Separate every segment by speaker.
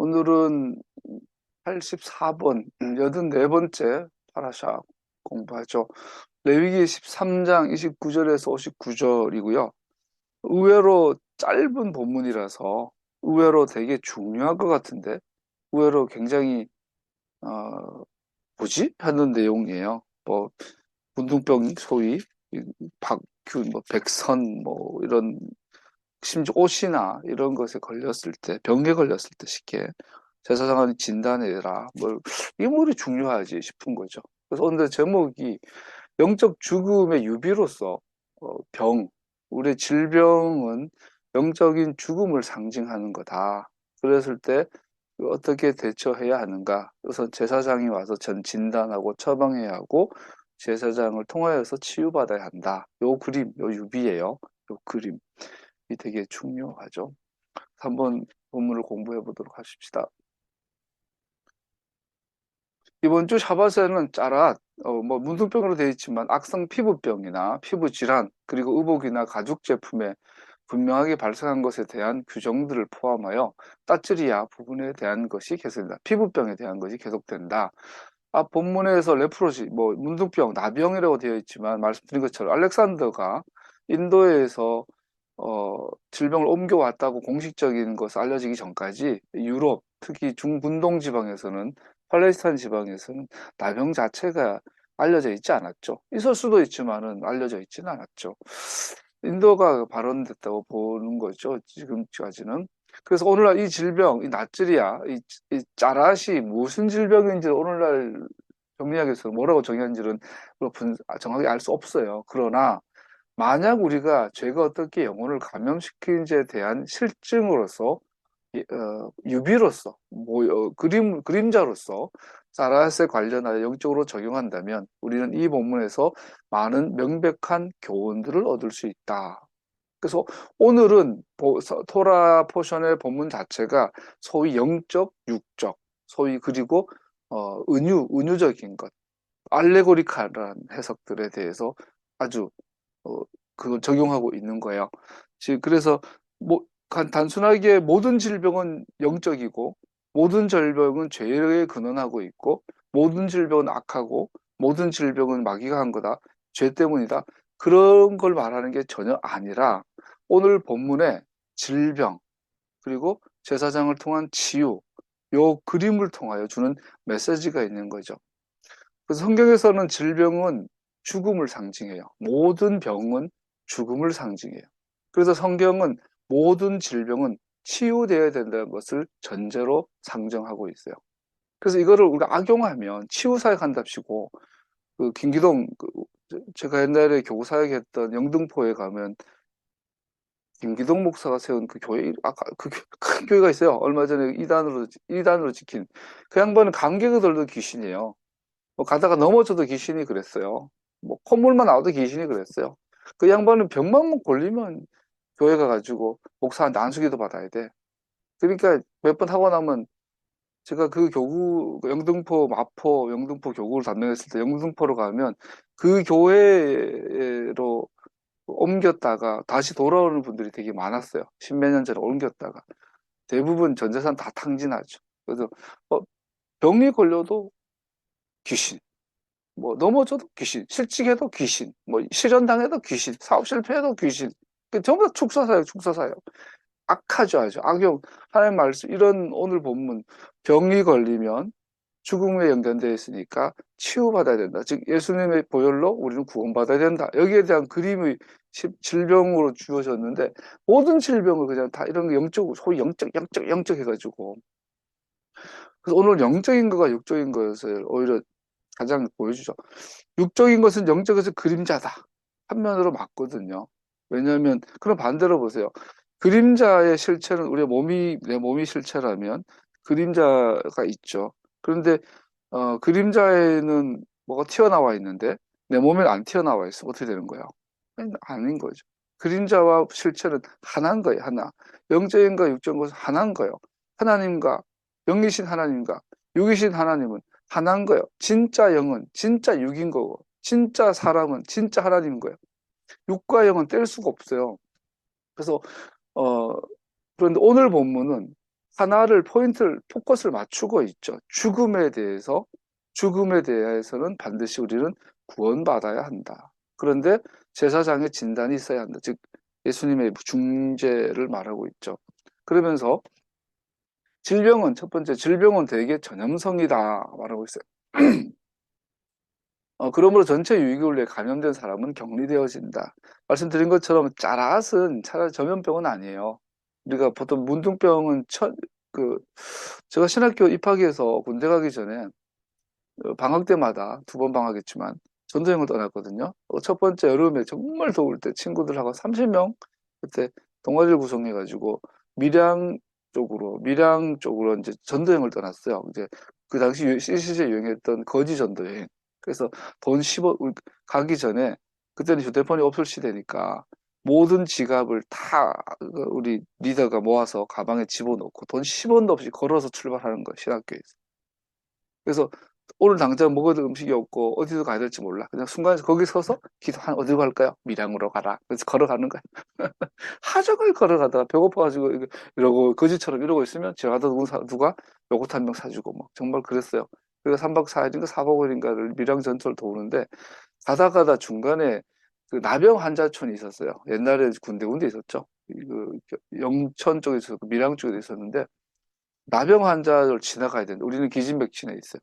Speaker 1: 오늘은 84번, 84번째 파라샤 공부하죠. 레위기 13장 29절에서 59절이고요. 의외로 짧은 본문이라서 의외로 되게 중요한 것 같은데 의외로 굉장히 뭐지? 하는 내용이에요. 뭐 문둥병 소위 박균, 뭐 백선, 뭐 이런 심지어 옷이나 이런 것에 걸렸을 때, 병에 걸렸을 때 쉽게 제사장은 진단해라. 이게 뭐 이렇게 중요하지 싶은 거죠. 그래서 오늘 제목이 영적 죽음의 유비로서 우리의 질병은 영적인 죽음을 상징하는 거다. 그랬을 때 어떻게 대처해야 하는가? 그래서 제사장이 와서 진단하고 처방해야 하고 제사장을 통하여서 치유받아야 한다. 요 그림, 요 유비예요. 요 그림이 되게 중요하죠. 한번 본문을 공부해 보도록 하십시다. 이번 주 샤바스에는 짜랏, 문둥병으로 되어 있지만 악성 피부병이나 피부 질환, 그리고 의복이나 가죽 제품에 분명하게 발생한 것에 대한 규정들을 포함하여 따츠리아 부분에 대한 것이 계속된다. 피부병에 대한 것이 계속된다. 본문에서 레프로시, 문둥병, 나병이라고 되어 있지만 말씀드린 것처럼 알렉산더가 인도에서 질병을 옮겨왔다고 공식적인 것이 알려지기 전까지 유럽, 특히 중분동 지방에서는 팔레스타인 지방에서는 나병 자체가 알려져 있지 않았죠. 있을 수도 있지만은 알려져 있지는 않았죠. 인도가 발원됐다고 보는 거죠. 지금까지는. 그래서 오늘날 이 질병, 이 나트리아, 이 짜랏이 무슨 질병인지 오늘날 정리하겠어요. 뭐라고 정의한지는 정확히 알 수 없어요. 그러나 만약 우리가 죄가 어떻게 영혼을 감염시키는지에 대한 실증으로서 유비로서 그림자로서 사라스에 관련하여 영적으로 적용한다면 우리는 이 본문에서 많은 명백한 교훈들을 얻을 수 있다. 그래서 오늘은 토라 포션의 본문 자체가 소위 영적, 육적, 소위 그리고 은유적인 것, 알레고리칼한 해석들에 대해서 아주 그걸 적용하고 있는 거예요. 그래서 단순하게 모든 질병은 영적이고 모든 질병은 죄에 근원하고 있고 모든 질병은 악하고 모든 질병은 마귀가 한 거다. 죄 때문이다. 그런 걸 말하는 게 전혀 아니라 오늘 본문에 질병 그리고 제사장을 통한 치유 요 그림을 통하여 주는 메시지가 있는 거죠. 그래서 성경에서는 질병은 죽음을 상징해요. 모든 병은 죽음을 상징해요. 그래서 성경은 모든 질병은 치유되어야 된다는 것을 전제로 상정하고 있어요. 그래서 이거를 우리가 악용하면 치유사역 한답시고 김기동 제가 옛날에 교구 사역했던 영등포에 가면 김기동 목사가 세운 그 교회 큰 교회가 있어요. 얼마 전에 이단으로 지킨 그 양반은 감기가 들도 귀신이에요. 가다가 넘어져도 귀신이 그랬어요. 콧물만 나와도 귀신이 그랬어요. 그 양반은 병만 걸리면 교회 가가지고 목사한테 안수기도 받아야 돼. 그러니까 몇 번 하고 나면 제가 그 교구 영등포 마포 영등포 교구를 담당했을 때 영등포로 가면 그 교회로 옮겼다가 다시 돌아오는 분들이 되게 많았어요. 십몇 년 전에 옮겼다가 대부분 전 재산 다 탕진하죠. 그래서 병이 걸려도 귀신, 넘어져도 귀신, 실직해도 귀신, 실현당해도 귀신, 사업 실패해도 귀신. 전부 다 축사사예요. 악하죠, 아주. 악용. 하나님 말씀, 이런 오늘 본문, 병이 걸리면 죽음에 연관되어 있으니까 치유받아야 된다. 즉, 예수님의 보혈로 우리는 구원받아야 된다. 여기에 대한 그림의 질병으로 주어졌는데, 모든 질병을 그냥 다 이런 영적, 소위 영적 해가지고. 그래서 오늘 영적인 거가 육적인 것을 오히려 가장 보여주죠. 육적인 것은 영적에서 그림자다. 한면으로 맞거든요. 왜냐하면 그럼 반대로 보세요. 그림자의 실체는 내 몸이 실체라면 그림자가 있죠. 그런데 그림자에는 뭐가 튀어나와 있는데 내 몸에는 안 튀어나와 있어. 어떻게 되는 거예요? 아닌 거죠. 그림자와 실체는 하나인 거예요. 하나. 영적인과 육적인 것은 하나인 거예요. 하나님과 영이신 하나님과 육이신 하나님은 하나인 거예요. 진짜 영은 진짜 육인 거고 진짜 사람은 진짜 하나님인 거예요. 육과 영은 뗄 수가 없어요. 그래서 그런데 오늘 본문은 하나를 포인트를 포커스를 맞추고 있죠. 죽음에 대해서는 반드시 우리는 구원받아야 한다. 그런데 제사장의 진단이 있어야 한다. 즉 예수님의 중재를 말하고 있죠. 그러면서 첫 번째 질병은 대개 전염성이다 말하고 있어요. 그러므로 전체 유익을 위해 감염된 사람은 격리되어진다. 말씀드린 것처럼 짜랏은 차라리 전염병은 아니에요. 우리가 보통 문둥병은 제가 신학교 입학해서 군대 가기 전에 방학 때마다 2번 방학했지만 전도여행을 떠났거든요. 첫 번째 여름에 정말 더울 때 친구들하고 30명 그때 동아리를 구성해가지고 밀양 쪽으로 이제 전도여행을 떠났어요. 이제 그 당시 CC제 유행했던 거지 전도여행. 그래서 돈 10원 가기 전에 그때는 휴대폰이 없을 시대니까 모든 지갑을 다 우리 리더가 모아서 가방에 집어넣고 돈 10원도 없이 걸어서 출발하는 거예요, 신학교에서. 그래서 오늘 당장 먹어야 될 음식이 없고 어디로 가야 될지 몰라. 그냥 순간에 거기 서서 어디로 갈까요? 밀양으로 가라. 그래서 걸어가는 거야. 하정을 걸어가다가 배고파가지고 이러고 거지처럼 이러고 있으면 지나가다 누가 요거트 한 병 사주고 뭐 정말 그랬어요. 그리고 3박 4일인가 4박 5일인가를 밀양 전투를 도우는데 가다 중간에 그 나병 환자촌이 있었어요. 옛날에 군데 있었죠. 그 영천 쪽에 있었고 밀양 쪽에 있었는데 나병 환자를 지나가야 되는데 우리는 기진맥진에 있어요.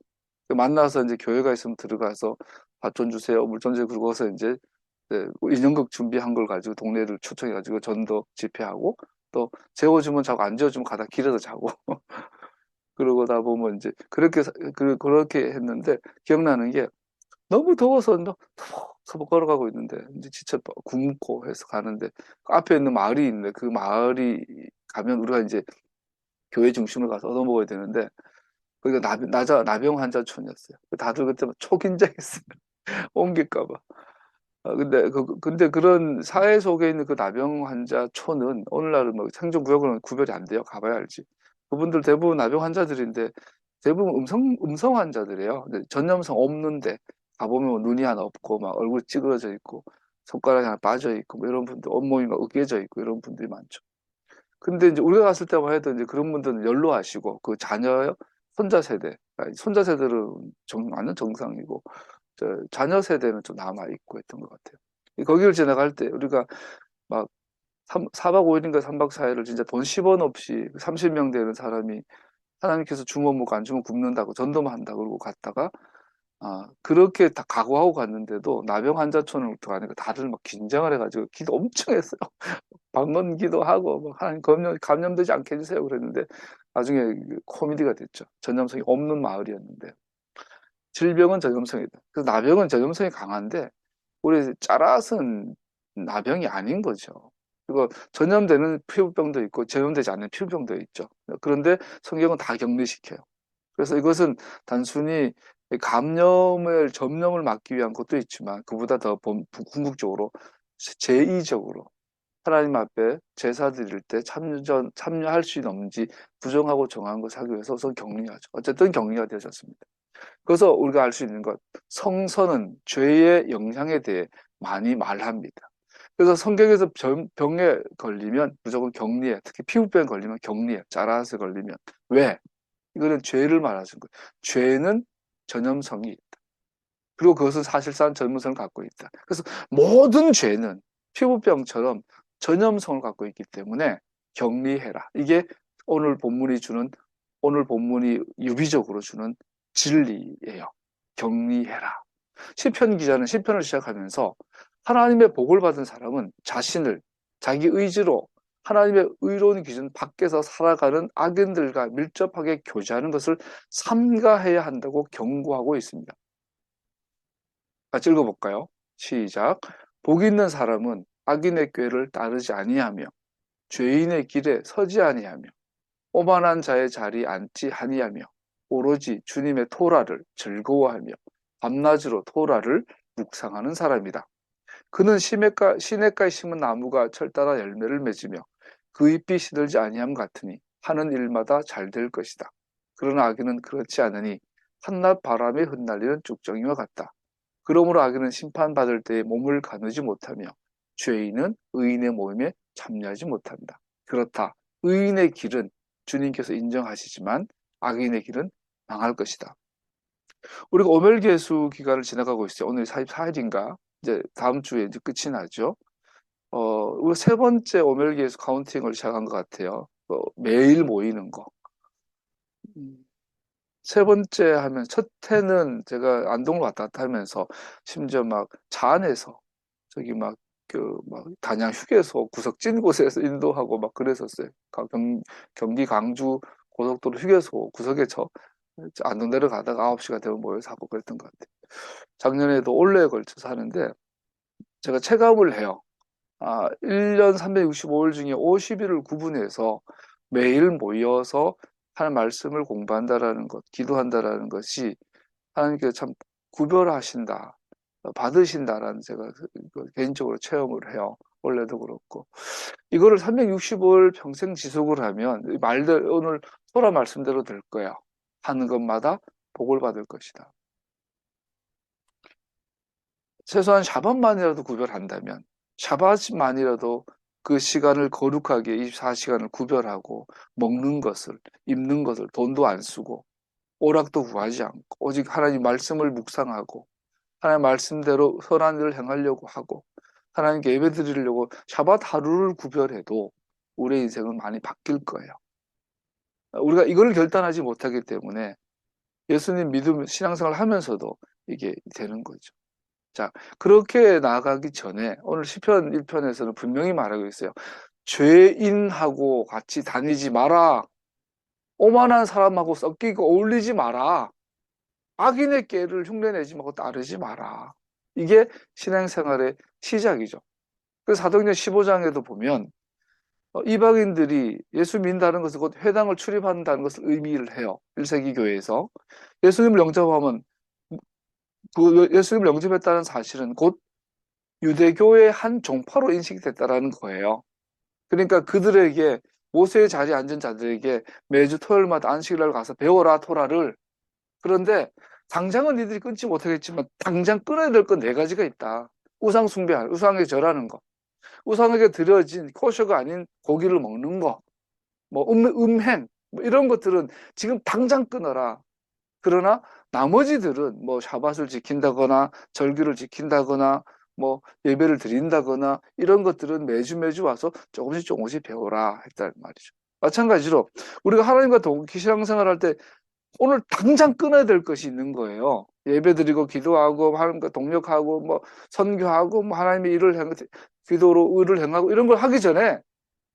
Speaker 1: 만나서 이제 교회가 있으면 들어가서 밭 좀 주세요, 물 좀 주세요. 그러고서 이제 인형극 준비한 걸 가지고 동네를 초청해가지고 전도 집회하고 또 재워주면 자고 안 재워주면 가다 길에서 자고 그러고다 보면 이제 그렇게 했는데 기억나는 게 너무 더워서 서벅서벅 걸어가고 있는데 이제 지쳐 굶고 해서 가는데 그 앞에 있는 마을이 있는데 그 마을이 가면 우리가 이제 교회 중심으로 가서 얻어먹어야 되는데 거기가 나병 환자촌이었어요. 다들 그때 초긴장했어요. 옮길까봐. 근데 그런 사회 속에 있는 그 나병 환자촌은 오늘날은 뭐 생존구역으로는 구별이 안 돼요. 가봐야 알지. 그분들 대부분 나병 환자들인데 대부분 음성 환자들이에요. 근데 전염성 없는데 가보면 뭐 눈이 하나 없고 막 얼굴 찌그러져 있고 손가락이 하나 빠져 있고 뭐 이런 분들 온몸이 막 으깨져 있고 이런 분들이 많죠. 근데 이제 우리가 갔을 때만 해도 이제 그런 분들은 연로하시고 그 자녀 손자 세대, 손자 세대는 완전 정상이고 자녀 세대는 좀 남아 있고 했던 것 같아요. 거기를 지나갈 때 우리가 막 4박 5일인가 3박 4일을 진짜 돈 10원 없이 30명 되는 사람이 하나님께서 주면 먹고 안 주면 굶는다고 전도만 한다고 그러고 갔다가 그렇게 다 각오하고 갔는데도 나병 환자촌을 가니까 다들 막 긴장을 해가지고 기도 엄청 했어요. 방문 기도하고 뭐 하나님 감염되지 않게 해주세요 그랬는데 나중에 코미디가 됐죠. 전염성이 없는 마을이었는데 질병은 전염성이다. 그래서 나병은 전염성이 강한데 우리 짜랏은 나병이 아닌 거죠. 그리고 전염되는 피부병도 있고 전염되지 않는 피부병도 있죠. 그런데 성경은 다 격리시켜요. 그래서 이것은 단순히 전염을 막기 위한 것도 있지만 그보다 더 궁극적으로 제2적으로 하나님 앞에 제사 드릴 때 참여할 수 있는지 부정하고 정한 것을 하기 위해서 우선 격리하죠. 어쨌든 격리가 되어졌습니다. 그래서 우리가 알 수 있는 것, 성서는 죄의 영향에 대해 많이 말합니다. 그래서 성경에서 병에 걸리면 무조건 격리해. 특히 피부병에 걸리면 격리해. 짜라스에 걸리면. 왜? 이거는 죄를 말하는 거예요. 죄는 전염성이 있다. 그리고 그것은 사실상 전문성을 갖고 있다. 그래서 모든 죄는 피부병처럼 전염성을 갖고 있기 때문에 격리해라. 이게 오늘 본문이 유비적으로 주는 진리예요. 격리해라. 시편 기자는 시편을 시작하면서 하나님의 복을 받은 사람은 자기 의지로 하나님의 의로운 기준 밖에서 살아가는 악인들과 밀접하게 교제하는 것을 삼가해야 한다고 경고하고 있습니다. 같이 읽어볼까요? 시작. 복 있는 사람은 악인의 꾀를 따르지 아니하며 죄인의 길에 서지 아니하며 오만한 자의 자리에 앉지 아니하며 오로지 주님의 토라를 즐거워하며 밤낮으로 토라를 묵상하는 사람이다. 그는 시냇가에 심은 나무가 철따라 열매를 맺으며 그 잎이 시들지 아니함 같으니 하는 일마다 잘 될 것이다. 그러나 악인은 그렇지 않으니 한낮 바람에 흩날리는 쭉정이와 같다. 그러므로 악인은 심판받을 때에 몸을 가누지 못하며 죄인은 의인의 모임에 참여하지 못한다. 그렇다. 의인의 길은 주님께서 인정하시지만 악인의 길은 망할 것이다. 우리가 오멜개수 기간을 지나가고 있어요. 오늘 44일인가? 이제 다음 주에 이제 끝이 나죠. 우리 세 번째 오멜개수 카운팅을 시작한 것 같아요. 매일 모이는 거. 음, 세 번째 하면 첫 해는 제가 안동을 왔다 갔다 하면서 심지어 막 차 안에서 저기 막 막 단양 휴게소 구석진 곳에서 인도하고 막 그랬었어요. 경기 강주 고속도로 휴게소 구석에서 안동 내려가다가 9시가 되면 모여서 하고 그랬던 것 같아요. 작년에도 올해에 걸쳐서 하는데 제가 체감을 해요. 1년 365일 중에 50일을 구분해서 매일 모여서 하나님 말씀을 공부한다라는 것, 기도한다라는 것이 하나님께서 참 구별하신다, 받으신다라는 제가 개인적으로 체험을 해요. 원래도 그렇고. 이거를 365일 평생 지속을 하면 말들 오늘 토라 말씀대로 될 거야. 하는 것마다 복을 받을 것이다. 최소한 샤bat만이라도 구별한다면 샤bat만이라도 그 시간을 거룩하게 24시간을 구별하고 먹는 것을 입는 것을 돈도 안 쓰고 오락도 구하지 않고 오직 하나님 말씀을 묵상하고 하나님 말씀대로 선한 일을 행하려고 하고 하나님께 예배드리려고 샤bat 하루를 구별해도 우리의 인생은 많이 바뀔 거예요. 우리가 이걸 결단하지 못하기 때문에 예수님 믿음 신앙생활을 하면서도 이게 되는 거죠. 자, 그렇게 나아가기 전에 오늘 시편 1편에서는 분명히 말하고 있어요. 죄인하고 같이 다니지 마라. 오만한 사람하고 섞이고 어울리지 마라. 악인의 꾀를 흉내내지 말고 따르지 마라. 이게 신앙생활의 시작이죠. 그 사도행전 15장에도 보면 이방인들이 예수 믿는다는 것은 곧 회당을 출입한다는 것을 의미를 해요. 1세기 교회에서. 예수님을 영접하면 그 예수님을 영접했다는 사실은 곧 유대교의 한 종파로 인식됐다라는 거예요. 그러니까 그들에게 모세의 자리에 앉은 자들에게 매주 토요일마다 안식일날 가서 배워라 토라를. 그런데 당장은 니들이 끊지 못하겠지만 당장 끊어야 될 건 네 가지가 있다. 우상 숭배하는, 우상에 절하는 거, 우상에게 드려진 코셔가 아닌 고기를 먹는 거, 뭐 음행 뭐 이런 것들은 지금 당장 끊어라. 그러나 나머지들은 뭐 샤밧을 지킨다거나 절기를 지킨다거나 뭐 예배를 드린다거나 이런 것들은 매주 와서 조금씩 배워라 했다는 말이죠. 마찬가지로 우리가 하나님과 동기 신앙생활할 때 오늘 당장 끊어야 될 것이 있는 거예요. 예배드리고 기도하고 하나님과 동력하고 뭐 선교하고 뭐 하나님의 일을 기도로 의를 행하고 이런 걸 하기 전에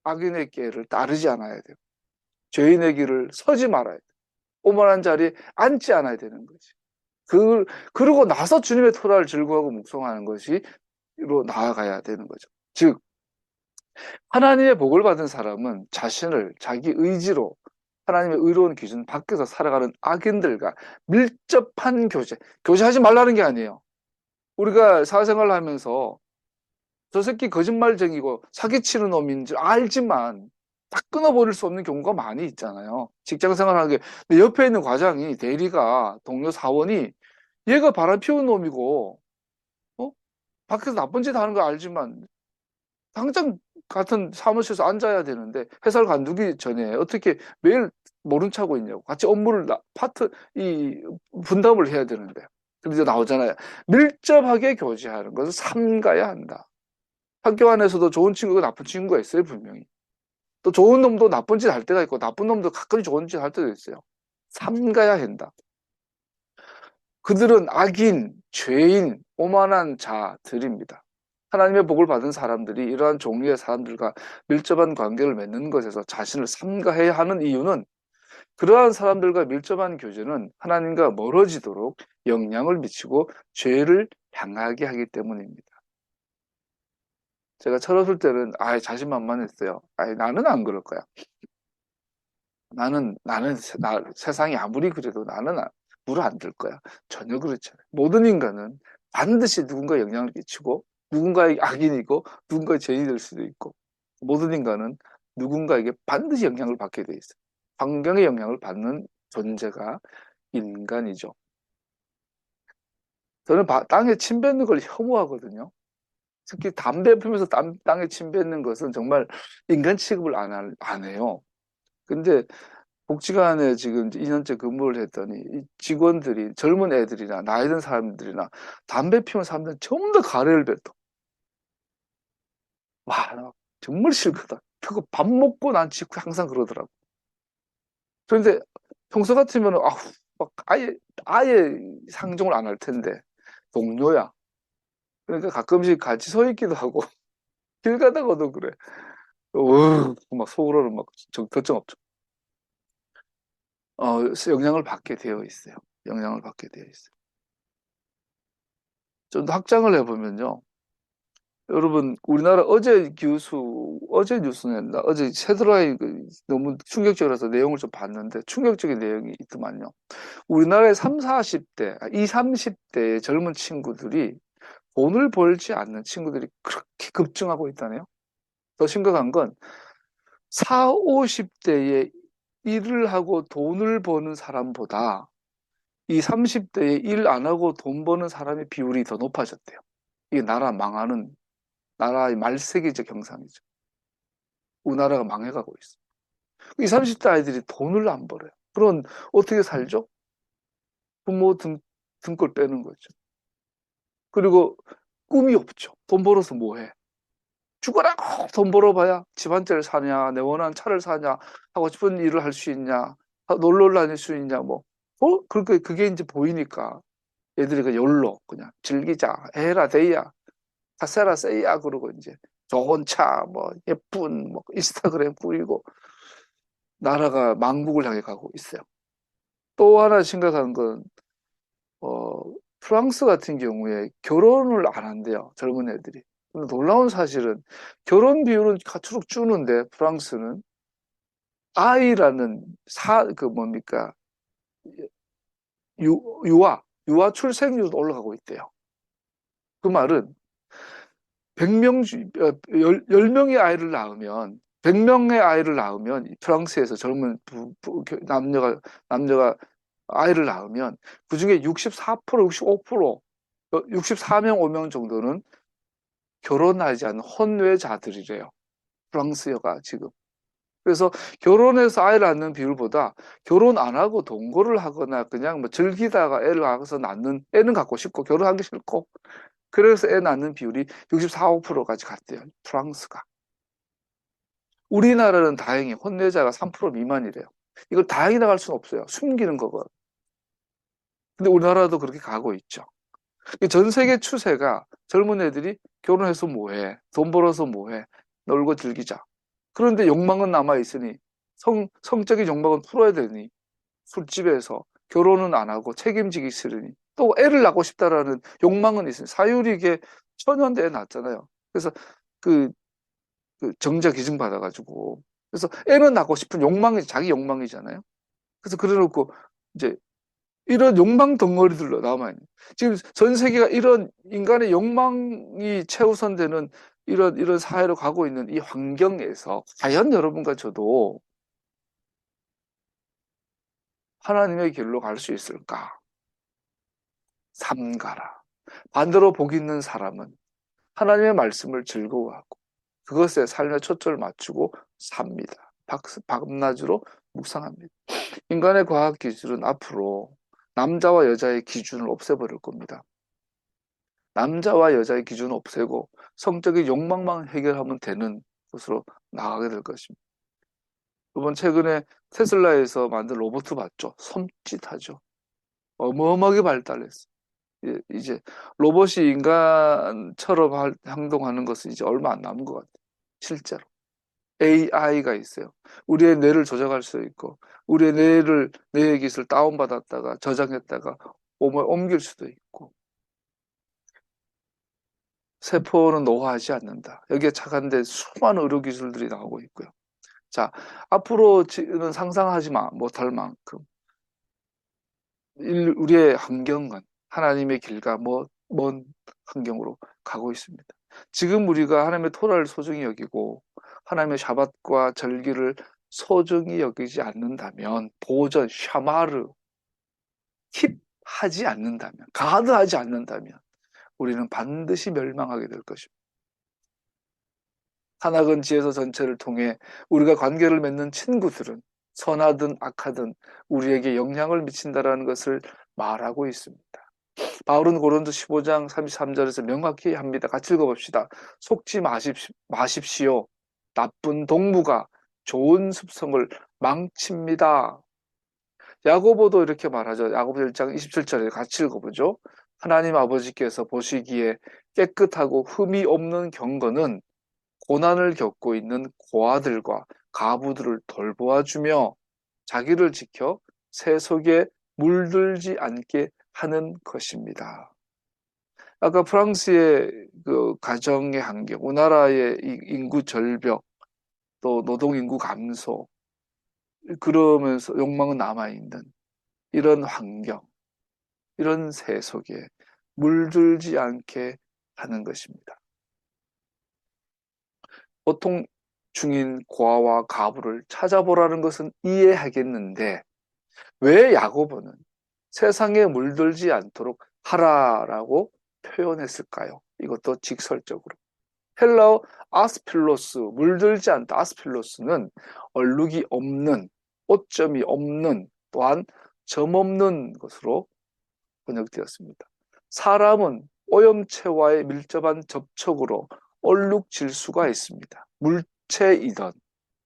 Speaker 1: 악인의 길을 따르지 않아야 돼요. 죄인의 길을 서지 말아야 돼요. 오만한 자리에 앉지 않아야 되는 거지. 그러고 나서 주님의 토라를 즐거워하고 묵상하는 것이로 나아가야 되는 거죠. 즉 하나님의 복을 받은 사람은 자신을 자기 의지로 하나님의 의로운 기준 밖에서 살아가는 악인들과 밀접한 교제하지 말라는 게 아니에요. 우리가 사회생활을 하면서 저 새끼 거짓말쟁이고 사기치는 놈인 줄 알지만 딱 끊어버릴 수 없는 경우가 많이 있잖아요. 직장생활하는 게. 내 옆에 있는 과장이, 대리가, 동료 사원이 얘가 바람 피운 놈이고 밖에서 나쁜 짓 하는 거 알지만 당장 같은 사무실에서 앉아야 되는데 회사를 관두기 전에 어떻게 매일 모른 척하고 있냐고. 같이 업무를 분담을 해야 되는데. 근데 이제 나오잖아요. 밀접하게 교제하는 것을 삼가야 한다. 학교 안에서도 좋은 친구가 나쁜 친구가 있어요, 분명히. 또 좋은 놈도 나쁜 짓 할 때가 있고 나쁜 놈도 가끔 좋은 짓 할 때도 있어요. 삼가야 한다. 그들은 악인, 죄인, 오만한 자들입니다. 하나님의 복을 받은 사람들이 이러한 종류의 사람들과 밀접한 관계를 맺는 것에서 자신을 삼가해야 하는 이유는 그러한 사람들과 밀접한 교제는 하나님과 멀어지도록 영향을 미치고 죄를 향하게 하기 때문입니다. 제가 철없을 때는 자신만만했어요. 나는 안 그럴 거야. 나는 세상이 아무리 그래도 나는 물어 안 들 거야. 전혀 그렇지 않아요. 모든 인간은 반드시 누군가 영향을 끼치고 누군가의 악인이고 누군가의 죄인이 될 수도 있고 모든 인간은 누군가에게 반드시 영향을 받게 돼 있어요. 환경의 영향을 받는 존재가 인간이죠. 저는 땅에 침 뱉는 걸 혐오하거든요. 특히 담배 피우면서 땅에 침 뱉는 것은 정말 인간 취급을 안 해요. 근데 복지관에 지금 2년째 근무를 했더니 이 직원들이 젊은 애들이나 나이 든 사람들이나 담배 피우는 사람들은 전부 다 가래를 뱉어. 와, 나 정말 싫거든. 그거 밥 먹고 난 직후 항상 그러더라고. 그런데 평소 같으면 아우 막 아예 상종을 안 할 텐데 동료야. 그러니까 가끔씩 같이 서 있기도 하고 길 가다가도 그래. 막 속으로는 막 덧정없죠. 영향을 받게 되어 있어요. 영향을 받게 되어 있어요. 좀 더 확장을 해보면요. 여러분, 우리나라 어제 뉴스는 어제 새드라이 너무 충격적이라서 내용을 좀 봤는데 충격적인 내용이 있더만요. 우리나라의 3, 40대, 2, 30대의 젊은 친구들이 돈을 벌지 않는 친구들이 그렇게 급증하고 있다네요. 더 심각한 건 4, 50대에 일을 하고 돈을 버는 사람보다 이 30대에 일 안 하고 돈 버는 사람의 비율이 더 높아졌대요. 이게 나라의 말세기적 현상이죠. 우리나라가 망해가고 있어. 이 30대 아이들이 돈을 안 벌어요. 그럼 어떻게 살죠? 부모 등골 빼는 거죠. 그리고 꿈이 없죠. 돈 벌어서 뭐 해? 죽어라고 돈 벌어봐야 집 한 채를 사냐, 내 원하는 차를 사냐, 하고 싶은 일을 할 수 있냐, 놀러 다닐 수 있냐, 뭐. 그게 이제 보이니까 애들이 그 열로 그냥 즐기자, 해라, 데이야, 하세라, 세이야, 그러고 이제 좋은 차, 뭐, 예쁜, 뭐, 인스타그램 뿌리고 나라가 망국을 향해 가고 있어요. 또 하나 심각한 건, 어, 프랑스 같은 경우에 결혼을 안 한대요. 젊은 애들이. 근데 놀라운 사실은 결혼 비율은 가축 주는데 프랑스는 아이라는 뭡니까? 유아 출생률도 올라가고 있대요. 그 말은 100명, 10명의 아이를 낳으면 100명의 아이를 낳으면 프랑스에서 젊은 남녀가 아이를 낳으면 그중에 64%, 65%, 64명, 5명 정도는 결혼하지 않은 혼외자들이래요. 프랑스여가 지금. 그래서 결혼해서 아이를 낳는 비율보다 결혼 안 하고 동거를 하거나 그냥 뭐 즐기다가 애를 낳아서 낳는 애는 갖고 싶고 결혼하기 싫고 그래서 애 낳는 비율이 64, 5%까지 갔대요. 프랑스가. 우리나라는 다행히 혼외자가 3% 미만이래요. 이걸 다행이라고 할 수는 없어요. 숨기는 거고. 근데 우리나라도 그렇게 가고 있죠. 전 세계 추세가 젊은 애들이 결혼해서 뭐해? 돈 벌어서 뭐해? 놀고 즐기자. 그런데 욕망은 남아있으니 성적인 욕망은 풀어야 되니 술집에서 결혼은 안 하고 책임지기 싫으니 또 애를 낳고 싶다라는 욕망은 있으니 사유리 이게 천연대 애 낳았잖아요. 그래서 그, 그 정자 기증 받아가지고 그래서 애는 낳고 싶은 욕망이 자기 욕망이잖아요. 그래서 그래놓고 이제 이런 욕망 덩어리들로 남아있는. 지금 전 세계가 이런 인간의 욕망이 최우선되는 이런 사회로 가고 있는 이 환경에서 과연 여러분과 저도 하나님의 길로 갈 수 있을까? 삼가라. 반대로 복 있는 사람은 하나님의 말씀을 즐거워하고 그것에 삶의 초점을 맞추고 삽니다. 밤낮으로 묵상합니다. 인간의 과학 기술은 앞으로 남자와 여자의 기준을 없애버릴 겁니다. 남자와 여자의 기준을 없애고 성적인 욕망만 해결하면 되는 곳으로 나가게 될 것입니다. 이번 최근에 테슬라에서 만든 로봇 봤죠? 섬찟하죠. 어마어마하게 발달했어. 이제 로봇이 인간처럼 행동하는 것은 이제 얼마 안 남은 것 같아요. 실제로. AI가 있어요. 우리의 뇌를 조작할 수 있고, 우리의 뇌의 기술 다운받았다가 저장했다가 옮길 수도 있고, 세포는 노화하지 않는다. 여기에 착한데 수많은 의료 기술들이 나오고 있고요. 자, 앞으로는 상상하지 못할 만큼 우리의 환경은 하나님의 길과 먼 환경으로 가고 있습니다. 지금 우리가 하나님의 토라를 소중히 여기고 하나님의 샤밧과 절기를 소중히 여기지 않는다면 보전, 샤마르, 킵하지 않는다면 가드하지 않는다면 우리는 반드시 멸망하게 될 것입니다. 하나건 지혜서 전체를 통해 우리가 관계를 맺는 친구들은 선하든 악하든 우리에게 영향을 미친다라는 것을 말하고 있습니다. 바울은 고린도 15장 33절에서 명확히 합니다. 같이 읽어봅시다. 속지 마십시오. 나쁜 동무가 좋은 습성을 망칩니다. 야고보도 이렇게 말하죠. 야고보 1장 27절에 같이 읽어보죠. 하나님 아버지께서 보시기에 깨끗하고 흠이 없는 경건은 고난을 겪고 있는 고아들과 가부들을 돌보아주며 자기를 지켜 새 속에 물들지 않게 하는 것입니다. 아까 프랑스의 그 가정의 한계, 우리나라의 인구 절벽, 또 노동 인구 감소, 그러면서 욕망은 남아있는 이런 환경, 이런 새 속에 물들지 않게 하는 것입니다. 보통 중인 고아와 가부를 찾아보라는 것은 이해하겠는데 왜 야고보는 세상에 물들지 않도록 하라라고 표현했을까요? 이것도 직설적으로. 헬라어 아스필로스, 물들지 않다. 아스필로스는 얼룩이 없는, 오점이 없는, 또한 점 없는 것으로 번역되었습니다. 사람은 오염체와의 밀접한 접촉으로 얼룩질 수가 있습니다. 물체이든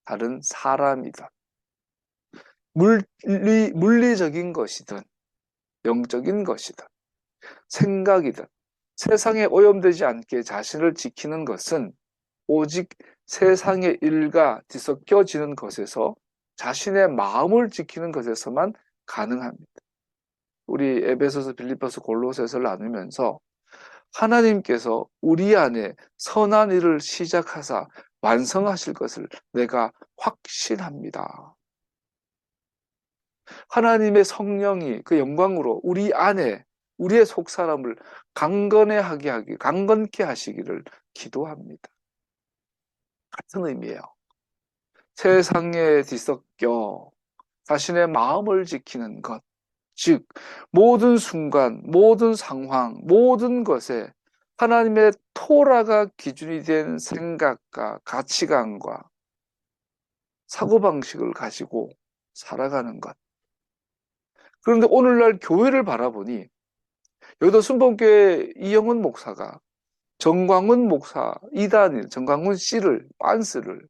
Speaker 1: 다른 사람이든 물리적인 것이든 영적인 것이든 생각이든 세상에 오염되지 않게 자신을 지키는 것은 오직 세상의 일과 뒤섞여지는 것에서 자신의 마음을 지키는 것에서만 가능합니다. 우리 에베소서, 빌립보서, 골로새서를 나누면서 하나님께서 우리 안에 선한 일을 시작하사 완성하실 것을 내가 확신합니다. 하나님의 성령이 그 영광으로 우리 안에 우리의 속사람을 강건케 하시기를 기도합니다. 같은 의미예요. 세상에 뒤섞여 자신의 마음을 지키는 것, 즉 모든 순간, 모든 상황, 모든 것에 하나님의 토라가 기준이 된 생각과 가치관과 사고방식을 가지고 살아가는 것. 그런데 오늘날 교회를 바라보니 여기도 순복음교회 이영훈 목사가 정광훈 목사 이단일 정광훈 씨를 빤스를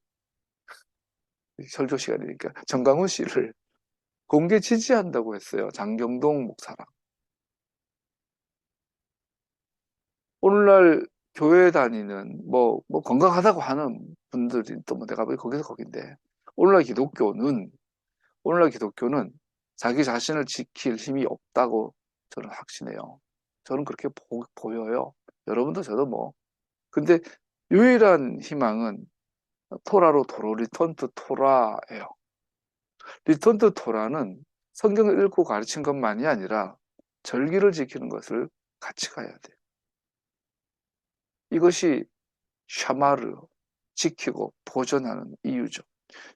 Speaker 1: 설교 시간이니까 정광훈 씨를 공개 지지한다고 했어요. 장경동 목사랑. 오늘날 교회 다니는 뭐 건강하다고 하는 분들이 또 뭐 내가 왜 거기서 거긴데 오늘날 기독교는 자기 자신을 지킬 힘이 없다고 저는 확신해요. 저는 그렇게 보여요. 여러분도 저도 뭐. 근데 유일한 희망은 토라로 도로 리턴 투 토라예요. 리턴 투 토라는 성경을 읽고 가르친 것만이 아니라 절기를 지키는 것을 같이 가야 돼요. 이것이 샤마르, 지키고 보존하는 이유죠.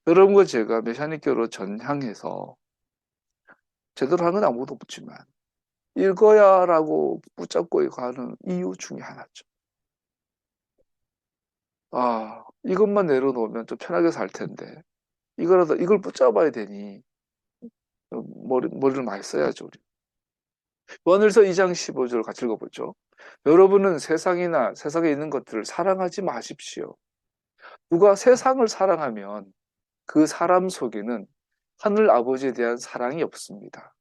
Speaker 1: 여러분과 제가 메시아닉교로 전향해서 제대로 하는 건 아무것도 없지만 읽어야라고 붙잡고 가는 이유 중에 하나죠. 아, 이것만 내려놓으면 좀 편하게 살 텐데 이걸 붙잡아야 되니 머리를 많이 써야죠. 우리. 요한일서 2장 15절 같이 읽어보죠. 여러분은 세상이나 세상에 있는 것들을 사랑하지 마십시오. 누가 세상을 사랑하면 그 사람 속에는 하늘 아버지에 대한 사랑이 없습니다.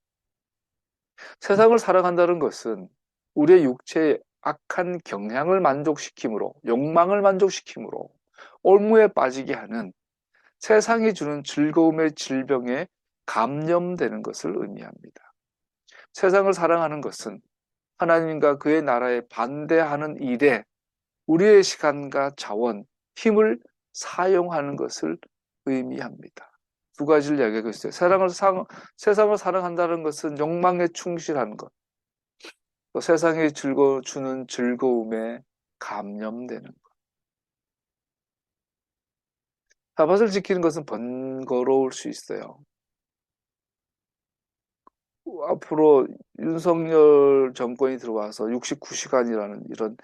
Speaker 1: 세상을 사랑한다는 것은 우리의 육체의 악한 경향을 만족시키므로, 욕망을 만족시키므로 올무에 빠지게 하는 세상이 주는 즐거움의 질병에 감염되는 것을 의미합니다. 세상을 사랑하는 것은 하나님과 그의 나라에 반대하는 일에 우리의 시간과 자원, 힘을 사용하는 것을 의미합니다. 두 가지를 이야기하고 있어요. 세상을 사랑한다는 것은 욕망에 충실한 것, 또 세상에 주는 즐거움에 감염되는 것. 사밧을 지키는 것은 번거로울 수 있어요. 앞으로 윤석열 정권이 들어와서 69시간이라는 이런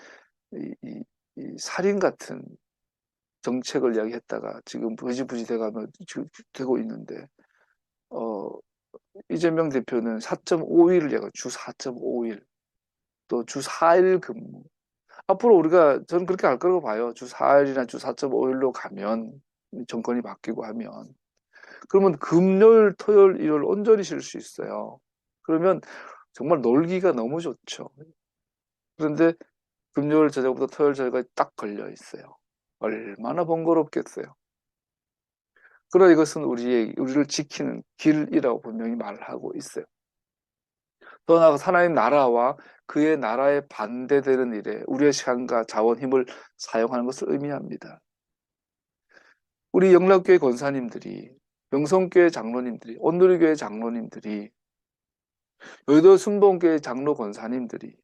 Speaker 1: 이 살인 같은 정책을 이야기했다가 지금 부지부지 되고 있는데 어, 이재명 대표는 4.5일을 얘가 주 4.5일, 또 주 4일 근무. 앞으로 우리가 저는 그렇게 할 거라고 봐요. 주 4일이나 주 4.5일로 가면 정권이 바뀌고 하면 그러면 금요일, 토요일, 일요일 온전히 쉴 수 있어요. 그러면 정말 놀기가 너무 좋죠. 그런데 금요일 저녁부터 토요일 저녁까지 딱 걸려 있어요. 얼마나 번거롭겠어요. 그러나 이것은 우리를 지키는 길이라고 분명히 말하고 있어요. 더 나아가 하나님 나라와 그의 나라에 반대되는 일에 우리의 시간과 자원, 힘을 사용하는 것을 의미합니다. 우리 영락교회 권사님들이, 명성교회 장로님들이, 온누리교회 장로님들이, 여의도 순복음교회 장로 권사님들이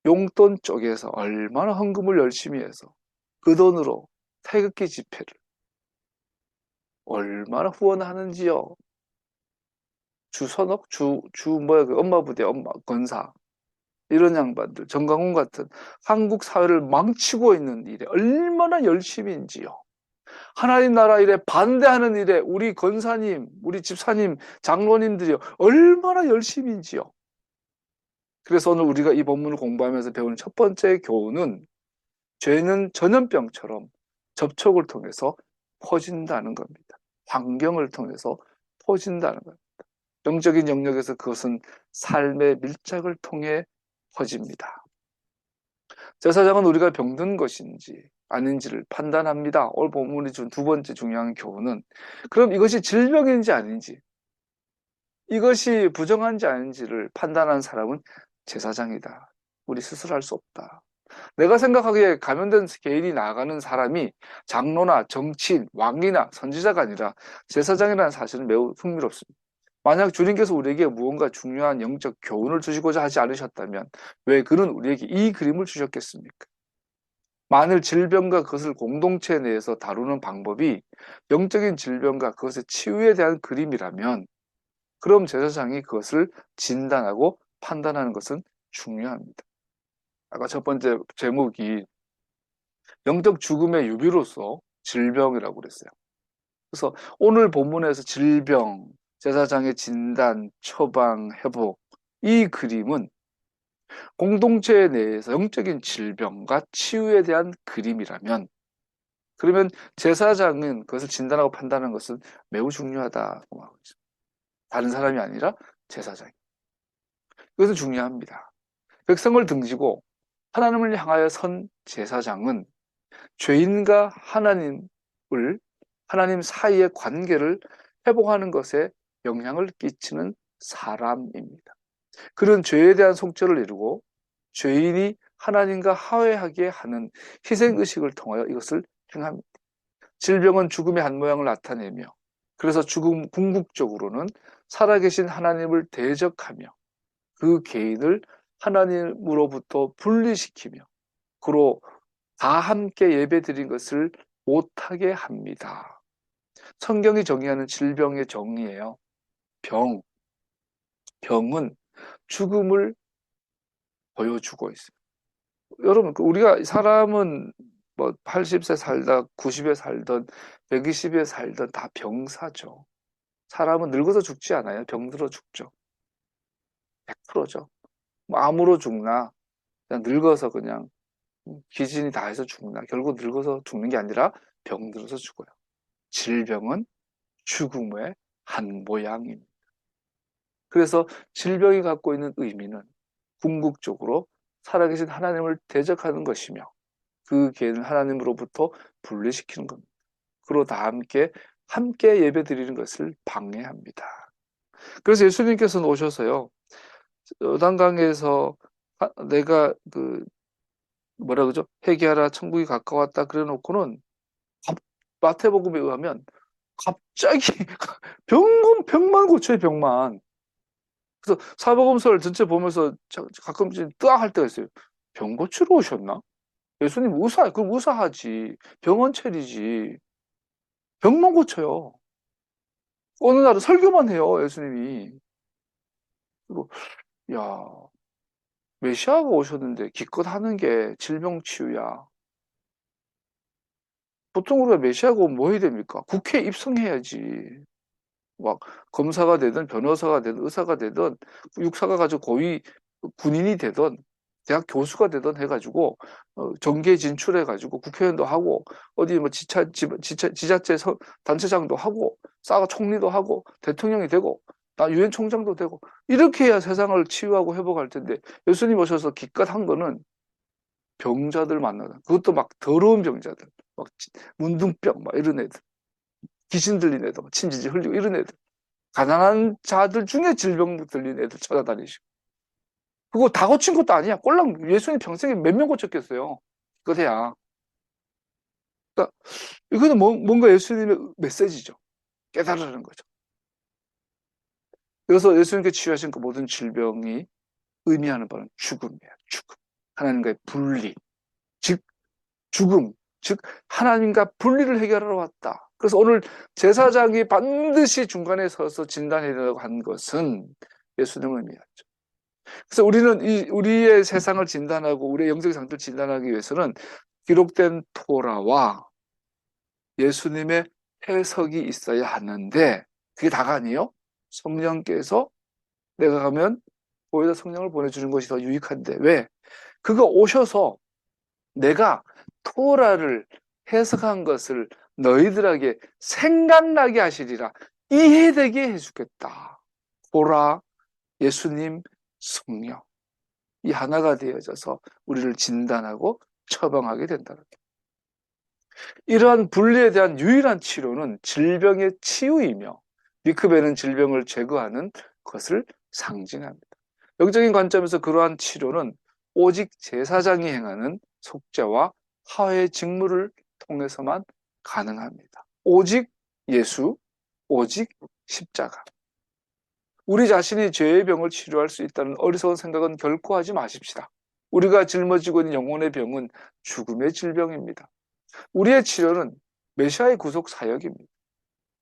Speaker 1: 용돈 쪽에서 얼마나 헌금을 열심히 해서 그 돈으로 태극기 집회를 얼마나 후원하는지요. 주선옥, 그 엄마 부대, 엄마, 권사. 이런 양반들, 정강훈 같은 한국 사회를 망치고 있는 일에 얼마나 열심인지요. 하나님 나라 일에 반대하는 일에 우리 권사님, 우리 집사님, 장로님들이 얼마나 열심인지요. 그래서 오늘 우리가 이 본문을 공부하면서 배우는 첫 번째 교훈은 죄는 전염병처럼 접촉을 통해서 퍼진다는 겁니다. 환경을 통해서 퍼진다는 겁니다. 영적인 영역에서 그것은 삶의 밀착을 통해 퍼집니다. 제사장은 우리가 병든 것인지 아닌지를 판단합니다. 오늘 본문이 준 두 번째 중요한 교훈은 그럼 이것이 질병인지 아닌지, 이것이 부정한지 아닌지를 판단하는 사람은 제사장이다. 우리 스스로 할 수 없다. 내가 생각하기에 감염된 개인이 나아가는 사람이 장로나 정치인, 왕이나 선지자가 아니라 제사장이라는 사실은 매우 흥미롭습니다. 만약 주님께서 우리에게 무언가 중요한 영적 교훈을 주시고자 하지 않으셨다면 왜 그는 우리에게 이 그림을 주셨겠습니까? 만일 질병과 그것을 공동체 내에서 다루는 방법이 영적인 질병과 그것의 치유에 대한 그림이라면 그럼 제사장이 그것을 진단하고 판단하는 것은 중요합니다. 아까 첫 번째 제목이 영적 죽음의 유비로서 질병이라고 그랬어요. 그래서 오늘 본문에서 질병, 제사장의 진단, 처방, 회복 이 그림은 공동체 내에서 영적인 질병과 치유에 대한 그림이라면 그러면 제사장은 그것을 진단하고 판단하는 것은 매우 중요하다고 하고 있습니다. 다른 사람이 아니라 제사장. 이것은 중요합니다. 백성을 등지고 하나님을 향하여 선 제사장은 죄인과 하나님 사이의 관계를 회복하는 것에 영향을 끼치는 사람입니다. 그런 죄에 대한 속죄를 이루고 죄인이 하나님과 화해하게 하는 희생의식을 통하여 이것을 행합니다. 질병은 죽음의 한 모양을 나타내며 그래서 궁극적으로는 살아계신 하나님을 대적하며 그 개인을 하나님으로부터 분리시키며 그로 다 함께 예배드린 것을 못하게 합니다. 성경이 정의하는 질병의 정의예요. 병은 죽음을 보여주고 있어요. 여러분, 우리가 사람은 뭐 80세 살다 90에 살던 120에 살던 다 병사죠. 사람은 늙어서 죽지 않아요. 병들어 죽죠. 100%죠. 뭐 암으로 죽나, 그냥 늙어서 그냥 기진이 다 해서 죽나. 결국 늙어서 죽는 게 아니라 병들어서 죽어요. 질병은 죽음의 한 모양입니다. 그래서 질병이 갖고 있는 의미는 궁극적으로 살아계신 하나님을 대적하는 것이며 그 개인을 하나님으로부터 분리시키는 겁니다. 그로 다 함께 예배드리는 것을 방해합니다. 그래서 예수님께서는 오셔서요, 요단강에서 내가 뭐라 그러죠? 회개하라 천국이 가까웠다 그래 놓고는 마태복음에 의하면 갑자기 병만 고쳐요, 병만. 그래서 사복음서를 전체 보면서 가끔씩 뜨악 할 때가 있어요. 병 고치러 오셨나? 예수님 그럼 의사하지. 병원 차리지. 병만 고쳐요. 어느 날은 설교만 해요, 예수님이. 그리고, 야, 메시아가 오셨는데 기껏 하는 게 질병 치유야. 보통 우리가 메시아가 오면 뭐 해야 됩니까? 국회에 입성해야지. 막 검사가 되든 변호사가 되든 의사가 되든 육사가 가지고 고위 군인이 되든 대학 교수가 되든 해가지고 정계 진출해가지고 국회의원도 하고 어디 뭐 지자체 단체장도 하고 싸가 총리도 하고 대통령이 되고 나 유엔 총장도 되고 이렇게 해야 세상을 치유하고 회복할 텐데 예수님 오셔서 기껏 한 거는 병자들 만나다 그것도 막 더러운 병자들 막 문둥병 막 이런 애들 귀신 들린 애들 침지지 흘리고 이런 애들 가난한 자들 중에 질병 들린 애들 찾아다니시고 그거 다 고친 것도 아니야. 꼴랑 예수님 평생에 몇 명 고쳤겠어요. 그거야. 그러니까 이거는 뭔가 예수님의 메시지죠. 깨달으라는 거죠. 그래서 예수님께 치유하신 그 모든 질병이 의미하는 바는 죽음이에요. 죽음. 하나님과의 분리. 즉 죽음. 즉 하나님과 분리를 해결하러 왔다. 그래서 오늘 제사장이 반드시 중간에 서서 진단해야 한 것은 예수님을 의미하죠. 그래서 우리는 우리의 세상을 진단하고 우리의 영적 상태를 진단하기 위해서는 기록된 토라와 예수님의 해석이 있어야 하는데 그게 다가 아니에요. 성령께서 내가 가면 보혜사 성령을 보내주는 것이 더 유익한데 왜? 그가 오셔서 내가 토라를 해석한 것을 너희들에게 생각나게 하시리라. 이해되게 해주겠다. 토라, 예수님, 성령. 이 하나가 되어져서 우리를 진단하고 처방하게 된다는 거예요. 이러한 분리에 대한 유일한 치료는 질병의 치유이며 미크베는 질병을 제거하는 것을 상징합니다. 영적인 관점에서 그러한 치료는 오직 제사장이 행하는 속죄와 화해 직무를 통해서만 가능합니다. 오직 예수, 오직 십자가. 우리 자신이 죄의 병을 치료할 수 있다는 어리석은 생각은 결코 하지 마십시다. 우리가 짊어지고 있는 영혼의 병은 죽음의 질병입니다. 우리의 치료는 메시아의 구속 사역입니다.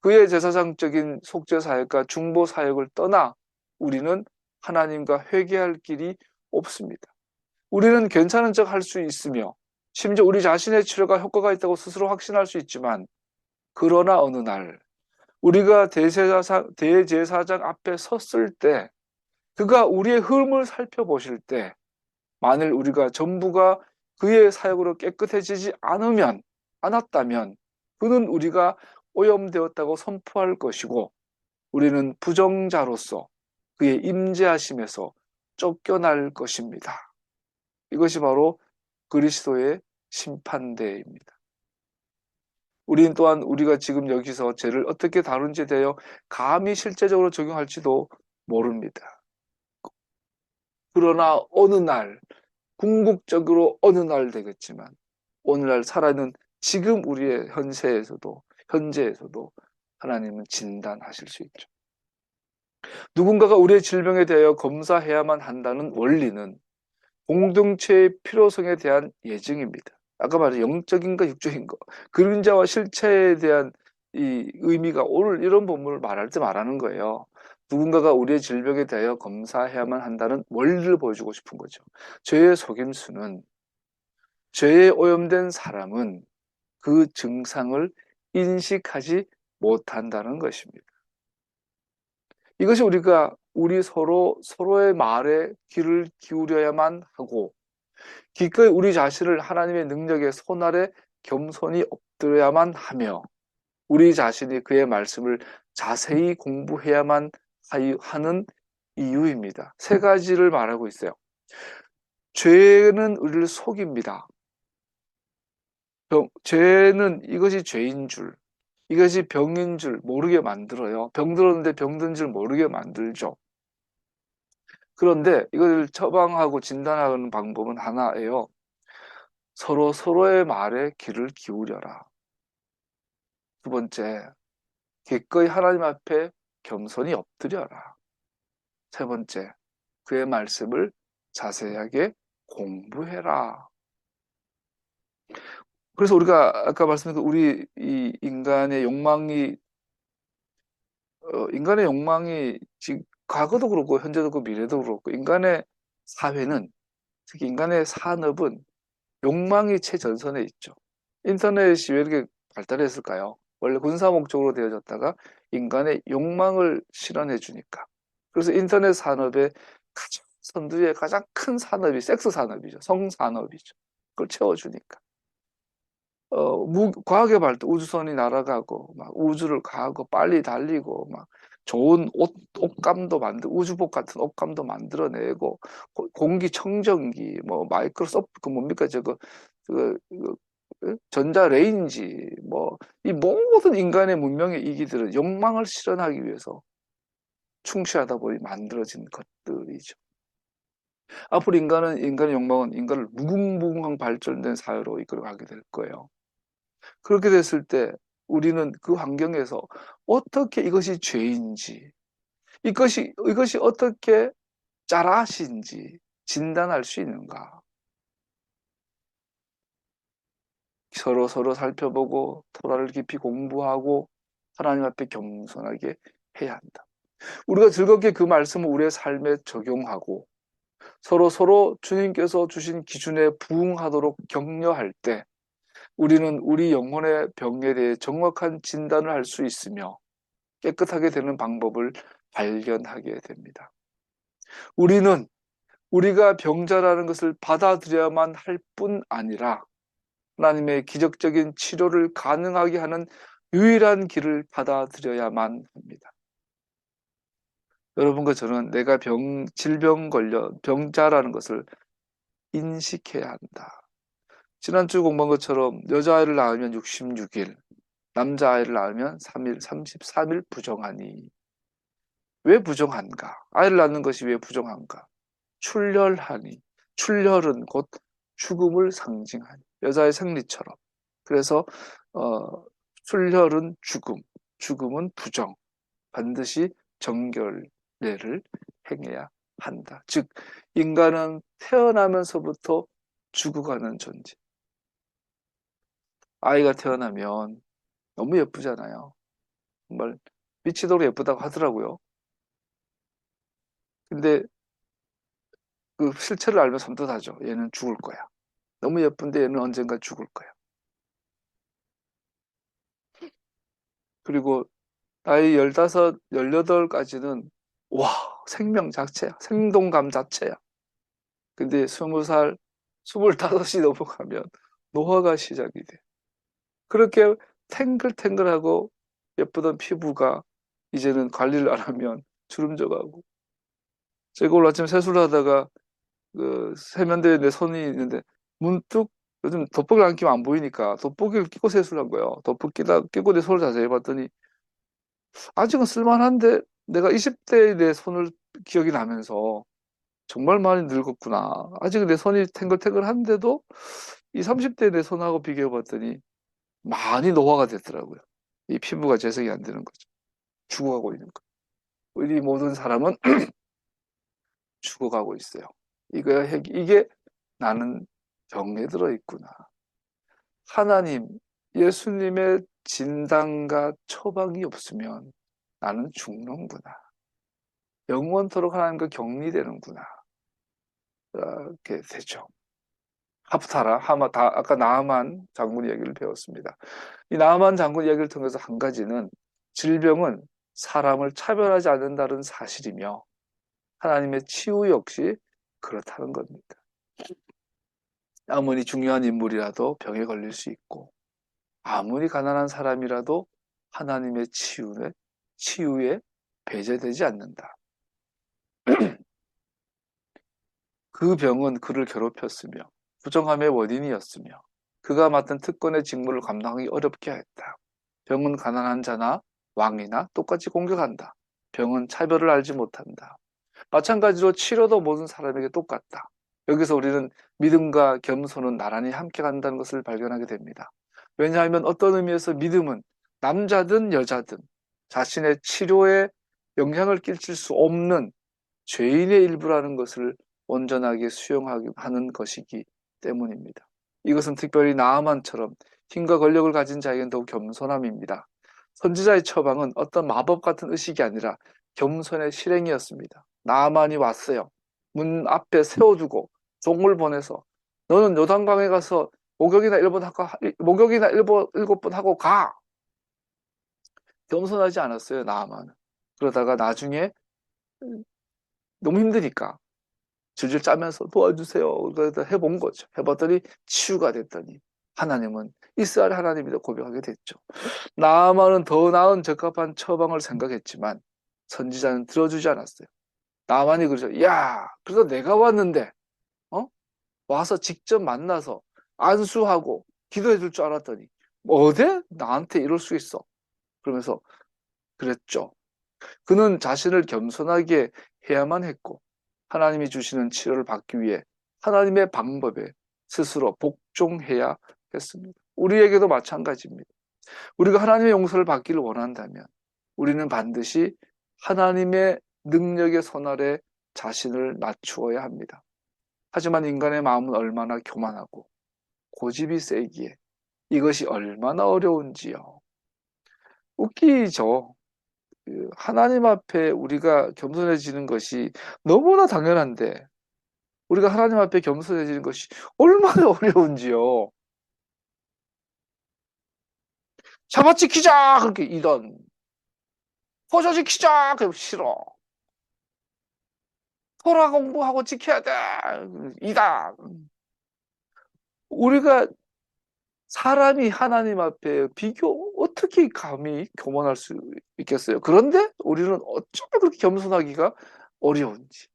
Speaker 1: 그의 제사장적인 속죄 사역과 중보 사역을 떠나 우리는 하나님과 회개할 길이 없습니다. 우리는 괜찮은 척 할 수 있으며 심지어 우리 자신의 치료가 효과가 있다고 스스로 확신할 수 있지만 그러나 어느 날 우리가 대제사장 앞에 섰을 때 그가 우리의 흐름을 살펴보실 때 만일 우리가 전부가 그의 사역으로 깨끗해지지 않았다면 그는 우리가 오염되었다고 선포할 것이고 우리는 부정자로서 그의 임재하심에서 쫓겨날 것입니다. 이것이 바로 그리스도의 심판대입니다. 우리는 또한 우리가 지금 여기서 죄를 어떻게 다룬지에 대하여 감히 실제적으로 적용할지도 모릅니다. 그러나 어느 날 궁극적으로 어느 날 되겠지만 오늘날 살아있는 지금 우리의 현재에서도 하나님은 진단하실 수 있죠. 누군가가 우리의 질병에 대하여 검사해야만 한다는 원리는 공동체의 필요성에 대한 예증입니다. 아까 말한 영적인가 육적인가 그림자와 실체에 대한 이 의미가 오늘 이런 본문을 말할 때 말하는 거예요. 누군가가 우리의 질병에 대하여 검사해야만 한다는 원리를 보여주고 싶은 거죠. 죄의 속임수는 죄에 오염된 사람은 그 증상을 인식하지 못한다는 것입니다. 이것이 우리 서로의 말에 귀를 기울여야만 하고 기꺼이 우리 자신을 하나님의 능력의 손 아래 겸손히 엎드려야만 하며 우리 자신이 그의 말씀을 자세히 공부해야만 하는 이유입니다. 세 가지를 말하고 있어요. 죄는 우리를 속입니다. 죄는 이것이 죄인 줄, 이것이 병인 줄 모르게 만들어요. 병들었는데 병든 줄 모르게 만들죠. 그런데 이걸 처방하고 진단하는 방법은 하나예요. 서로의 말에 귀를 기울여라. 두 번째, 기꺼이 하나님 앞에 겸손히 엎드려라. 세 번째, 그의 말씀을 자세하게 공부해라. 그래서 우리가 아까 말씀드린 우리 이 인간의 욕망이 지금 과거도 그렇고 현재도 그렇고 미래도 그렇고 인간의 사회는 특히 인간의 산업은 욕망이 최전선에 있죠. 인터넷이 왜 이렇게 발달했을까요? 원래 군사 목적으로 되어졌다가 인간의 욕망을 실현해 주니까. 그래서 인터넷 산업의 가장 선두의 가장 큰 산업이 섹스 산업이죠. 성 산업이죠. 그걸 채워주니까. 과학의 발달, 우주선이 날아가고, 막 우주를 가고, 빨리 달리고, 막 좋은 옷감도 우주복 같은 옷감도 만들어내고, 공기청정기, 뭐, 마이크로소프트, 그 뭡니까, 전자레인지, 뭐, 이 모든 인간의 문명의 이기들은 욕망을 실현하기 위해서 충실하다 보니 만들어진 것들이죠. 앞으로 인간의 욕망은 인간을 무궁무궁한 발전된 사회로 이끌어가게 될 거예요. 그렇게 됐을 때 우리는 그 환경에서 어떻게 이것이 죄인지, 이것이 어떻게 짜라신지 진단할 수 있는가? 서로 살펴보고 토라를 깊이 공부하고 하나님 앞에 겸손하게 해야 한다. 우리가 즐겁게 그 말씀을 우리의 삶에 적용하고 서로 주님께서 주신 기준에 부응하도록 격려할 때 우리는 우리 영혼의 병에 대해 정확한 진단을 할 수 있으며 깨끗하게 되는 방법을 발견하게 됩니다. 우리는 우리가 병자라는 것을 받아들여야만 할 뿐 아니라 하나님의 기적적인 치료를 가능하게 하는 유일한 길을 받아들여야만 합니다. 여러분과 저는 내가 병자라는 것을 인식해야 한다. 지난주 공부한 것처럼 여자아이를 낳으면 66일, 남자아이를 낳으면 33일 부정하니. 왜 부정한가? 아이를 낳는 것이 왜 부정한가? 출혈하니. 출혈은 곧 죽음을 상징하니. 여자의 생리처럼. 그래서 출혈은 죽음, 죽음은 부정. 반드시 정결례를 행해야 한다. 즉 인간은 태어나면서부터 죽어가는 존재. 아이가 태어나면 너무 예쁘잖아요. 정말 미치도록 예쁘다고 하더라고요. 근데 그 실체를 알면 섬뜩하죠. 얘는 죽을 거야. 너무 예쁜데 얘는 언젠가 죽을 거야. 그리고 나이 15, 18까지는 와, 생명 자체야. 생동감 자체야. 근데 20살, 25이 넘어가면 노화가 시작이 돼. 그렇게 탱글탱글하고 예쁘던 피부가 이제는 관리를 안 하면 주름져 가고. 제가 오늘 아침 세수를 하다가 그 세면대에 내 손이 있는데 문득 요즘 돋보기를 안 끼면 안 보이니까 돋보기를 끼고 세수를 한 거예요. 돋보기 끼고 내 손을 자세히 봤더니 아직은 쓸만한데 내가 20대의 내 손을 기억이 나면서 정말 많이 늙었구나. 아직 내 손이 탱글탱글한데도 이 30대의 내 손하고 비교해 봤더니 많이 노화가 됐더라고요. 이 피부가 재생이 안 되는 거죠. 죽어가고 있는 거. 우리 모든 사람은 죽어가고 있어요. 이게 나는 병에 들어 있구나. 하나님, 예수님의 진단과 처방이 없으면 나는 죽는구나. 영원토록 하나님과 격리되는구나. 이렇게 되죠. 하프타라, 아까 나아만 장군 이야기를 배웠습니다. 이 나아만 장군 이야기를 통해서 한 가지는 질병은 사람을 차별하지 않는다는 사실이며 하나님의 치유 역시 그렇다는 겁니다. 아무리 중요한 인물이라도 병에 걸릴 수 있고 아무리 가난한 사람이라도 하나님의 치유에 배제되지 않는다. 그 병은 그를 괴롭혔으며 부정함의 원인이었으며 그가 맡은 특권의 직무를 감당하기 어렵게 했다. 병은 가난한 자나 왕이나 똑같이 공격한다. 병은 차별을 알지 못한다. 마찬가지로 치료도 모든 사람에게 똑같다. 여기서 우리는 믿음과 겸손은 나란히 함께 간다는 것을 발견하게 됩니다. 왜냐하면 어떤 의미에서 믿음은 남자든 여자든 자신의 치료에 영향을 끼칠 수 없는 죄인의 일부라는 것을 온전하게 수용하는 것이기 때문입니다. 이것은 특별히 나아만처럼 힘과 권력을 가진 자에게는 더욱 겸손함입니다. 선지자의 처방은 어떤 마법 같은 의식이 아니라 겸손의 실행이었습니다. 나아만이 왔어요. 문 앞에 세워두고 종을 보내서 너는 요단강에 가서 목욕이나 7번 하고 가. 겸손하지 않았어요, 나아만은. 그러다가 나중에 너무 힘드니까 줄줄 짜면서 도와주세요. 그래서 해본 거죠. 해봤더니 치유가 됐더니 하나님은 이스라엘 하나님이다 고백하게 됐죠. 나아만은 더 나은 적합한 처방을 생각했지만 선지자는 들어주지 않았어요. 나만이 그러죠. 야, 그래도 내가 왔는데, 어? 와서 직접 만나서 안수하고 기도해 줄 줄 알았더니, 뭐 어때? 나한테 이럴 수 있어. 그러면서 그랬죠. 그는 자신을 겸손하게 해야만 했고, 하나님이 주시는 치료를 받기 위해 하나님의 방법에 스스로 복종해야 했습니다. 우리에게도 마찬가지입니다. 우리가 하나님의 용서를 받기를 원한다면, 우리는 반드시 하나님의 능력의 손 아래 자신을 낮추어야 합니다. 하지만 인간의 마음은 얼마나 교만하고 고집이 세기에 이것이 얼마나 어려운지요. 웃기죠. 하나님 앞에 우리가 겸손해지는 것이 너무나 당연한데 우리가 하나님 앞에 겸손해지는 것이 얼마나 어려운지요. 샤bat 지키자 그렇게 이런 호조 지키자 그럼 싫어. 토라 공부하고 지켜야 돼 이다. 우리가 사람이 하나님 앞에 어떻게 감히 교만할 수 있겠어요? 그런데 우리는 어쩌면 그렇게 겸손하기가 어려운지.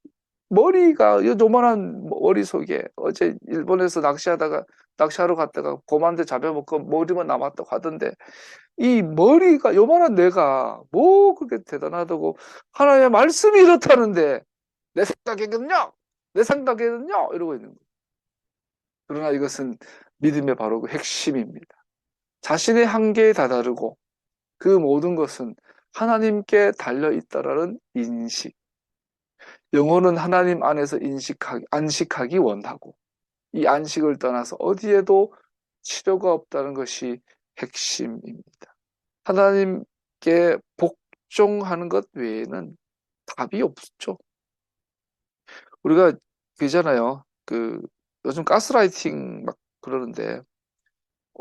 Speaker 1: 머리가 요만한 머리 속에 어제 일본에서 낚시하러 갔다가 곰한테 잡혀먹고 머리만 남았다고 하던데 이 머리가 요만한 내가 뭐 그렇게 대단하다고 하나님의 말씀이 이렇다는데 내 생각에는요 내 생각에는요 이러고 있는 거예요. 그러나 이것은 믿음의 바로 그 핵심입니다. 자신의 한계에 다다르고 그 모든 것은 하나님께 달려있다라는 인식. 영혼은 하나님 안에서 안식하기 원하고 이 안식을 떠나서 어디에도 치료가 없다는 것이 핵심입니다. 하나님께 복종하는 것 외에는 답이 없죠. 우리가 그잖아요. 요즘 가스라이팅 막 그러는데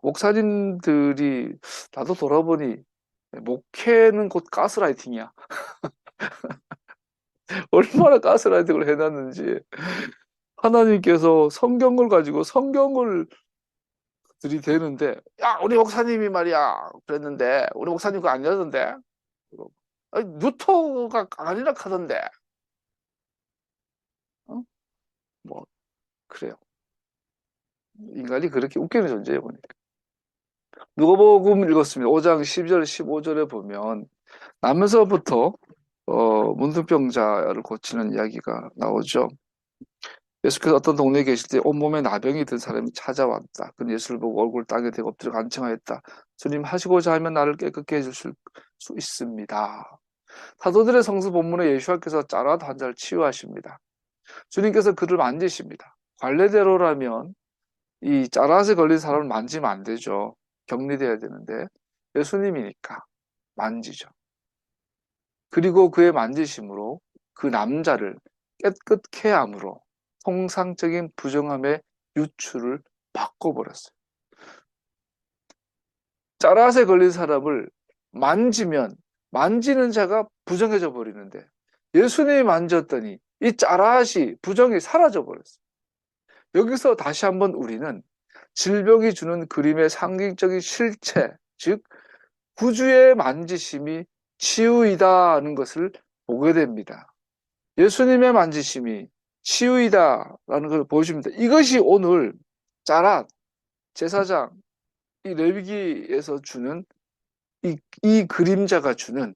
Speaker 1: 목사님들이 나도 돌아보니 목회는 곧 가스라이팅이야. 얼마나 가스라이팅을 해놨는지 하나님께서 성경을 가지고 성경을 들이대는데 야 우리 목사님이 말이야 그랬는데 우리 목사님 그거 아니라던데 뉴터가 아니라 하던데 어? 뭐 그래요. 인간이 그렇게 웃기는 존재예요 보니까. 누가복음 읽었습니다. 5장 12절 15절에 보면 나면서부터 문둥병자를 고치는 이야기가 나오죠. 예수께서 어떤 동네에 계실 때 온몸에 나병이 든 사람이 찾아왔다. 그는 예수를 보고 얼굴 땅에 대고 엎드려 간청하였다. 주님 하시고자 하면 나를 깨끗게 해주실 수 있습니다. 사도들의 성서 본문에 예수께서 짜랏 환자를 치유하십니다. 주님께서 그를 만지십니다. 관례대로라면 이 짜랏에 걸린 사람을 만지면 안 되죠. 격리돼야 되는데 예수님이니까 만지죠. 그리고 그의 만지심으로 그 남자를 깨끗케 함으로 통상적인 부정함의 유추를 바꿔버렸어요. 짜랏에 걸린 사람을 만지면 만지는 자가 부정해져 버리는데 예수님이 만졌더니 이 짜랏이 부정이 사라져 버렸어요. 여기서 다시 한번 우리는 질병이 주는 그림의 상징적인 실체, 즉 구주의 만지심이 치유이다는 것을 보게 됩니다. 예수님의 만지심이 치유이다라는 걸 보여줍니다. 이것이 오늘 짜랏 제사장 이 레위기에서 주는 이 그림자가 주는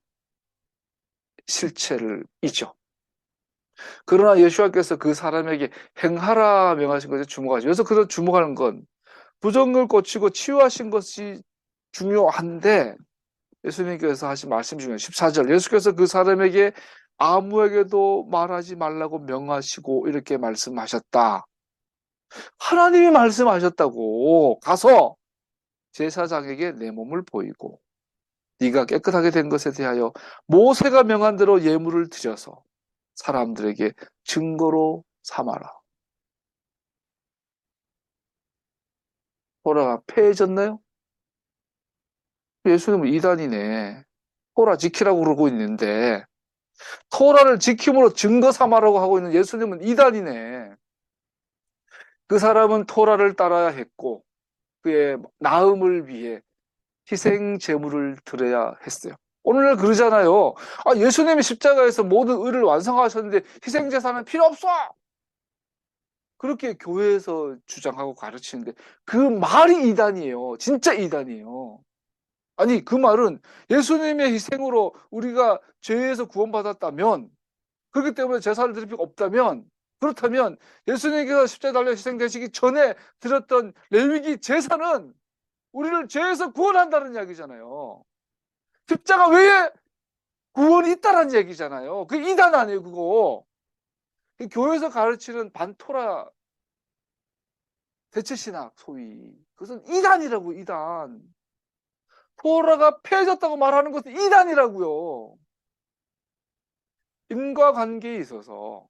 Speaker 1: 실체를이죠. 그러나 예수와께서 그 사람에게 행하라 명하신 것에 주목하죠. 그래서 그런 주목하는 건 부정을 고치고 치유하신 것이 중요한데 예수님께서 하신 말씀 중에 14절 예수께서 그 사람에게 아무에게도 말하지 말라고 명하시고 이렇게 말씀하셨다. 하나님이 말씀하셨다고 가서 제사장에게 내 몸을 보이고 네가 깨끗하게 된 것에 대하여 모세가 명한 대로 예물을 드려서 사람들에게 증거로 삼아라. 토라가 폐해졌나요? 예수님은 이단이네. 토라 지키라고 그러고 있는데 토라를 지킴으로 증거 삼아라고 하고 있는 예수님은 이단이네. 그 사람은 토라를 따라야 했고 그의 나음을 위해 희생 제물을 드려야 했어요. 오늘날 그러잖아요. 아, 예수님이 십자가에서 모든 의를 완성하셨는데 희생 제사는 필요 없어. 그렇게 교회에서 주장하고 가르치는데 그 말이 이단이에요. 진짜 이단이에요. 아니, 그 말은 예수님의 희생으로 우리가 죄에서 구원받았다면, 그렇기 때문에 제사를 드릴 필요가 없다면, 그렇다면 예수님께서 십자가에 달려 희생되시기 전에 드렸던 레위기 제사는 우리를 죄에서 구원한다는 이야기잖아요. 십자가 외에 구원이 있다는 얘기잖아요. 그 이단 아니에요, 그거. 교회에서 가르치는 반토라 대체신학 소위. 그것은 이단이라고, 이단. 토라가 폐해졌다고 말하는 것은 이단이라고요. 인과관계에 있어서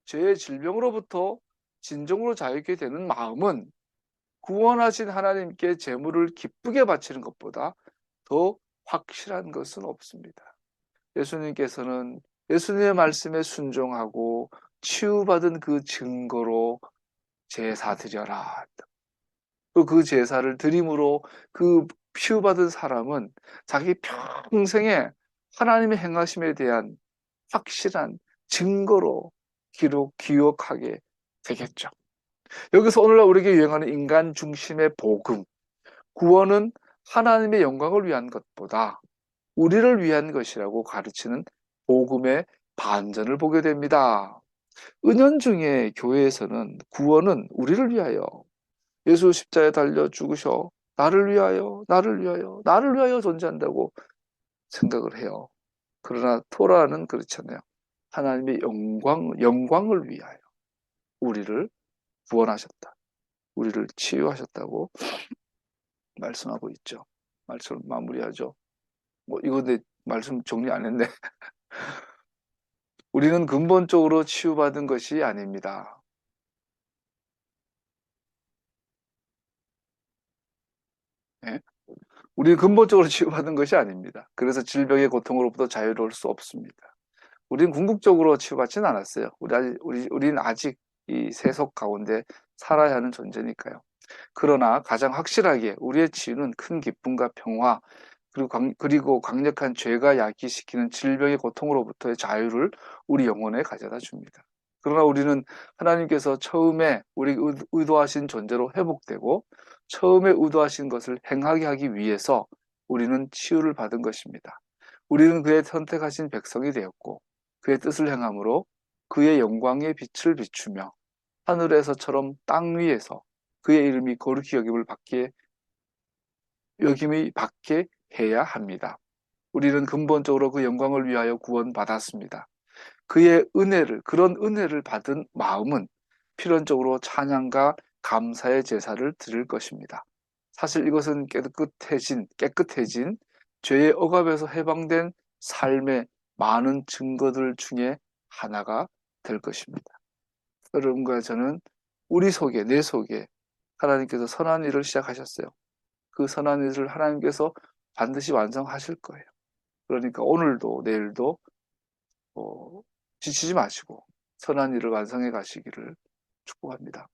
Speaker 1: 죄의 질병으로부터 진정으로 자유케 되는 마음은 구원하신 하나님께 제물을 기쁘게 바치는 것보다 더 확실한 것은 없습니다. 예수님께서는 예수님의 말씀에 순종하고 치유받은 그 증거로 제사 드려라. 또 그 제사를 드림으로 그 치유받은 사람은 자기 평생에 하나님의 행하심에 대한 확실한 증거로 기억하게 되겠죠. 여기서 오늘날 우리에게 유행하는 인간 중심의 복음, 구원은 하나님의 영광을 위한 것보다 우리를 위한 것이라고 가르치는 복음의 반전을 보게 됩니다. 은연중에 교회에서는 구원은 우리를 위하여 예수 십자가에 달려 죽으셔 나를 위하여 나를 위하여 나를 위하여 존재한다고 생각을 해요. 그러나 토라는 그렇잖아요. 하나님의 영광을 위하여 우리를 구원하셨다. 우리를 치유하셨다고 말씀하고 있죠. 말씀 마무리하죠. 뭐 이거 내 말씀 정리 안 했네. 우리는 근본적으로 치유받은 것이 아닙니다. 예? 우리는 근본적으로 치유받은 것이 아닙니다. 그래서 질병의 고통으로부터 자유로울 수 없습니다. 우리는 궁극적으로 치유받지는 않았어요. 우리는 아직 이 세속 가운데 살아야 하는 존재니까요. 그러나 가장 확실하게 우리의 치유는 큰 기쁨과 평화, 그리고 강력한 죄가 야기시키는 질병의 고통으로부터의 자유를 우리 영혼에 가져다 줍니다. 그러나 우리는 하나님께서 처음에 우리 의도하신 존재로 회복되고 처음에 의도하신 것을 행하게 하기 위해서 우리는 치유를 받은 것입니다. 우리는 그의 선택하신 백성이 되었고 그의 뜻을 행함으로 그의 영광의 빛을 비추며 하늘에서처럼 땅 위에서 그의 이름이 거룩히 여김이 받게 해야 합니다. 우리는 근본적으로 그 영광을 위하여 구원받았습니다. 그런 은혜를 받은 마음은 필연적으로 찬양과 감사의 제사를 드릴 것입니다. 사실 이것은 깨끗해진 죄의 억압에서 해방된 삶의 많은 증거들 중에 하나가 될 것입니다. 여러분과 저는 내 속에 하나님께서 선한 일을 시작하셨어요. 그 선한 일을 하나님께서 반드시 완성하실 거예요. 그러니까 오늘도 내일도 지치지 마시고 선한 일을 완성해 가시기를 축복합니다.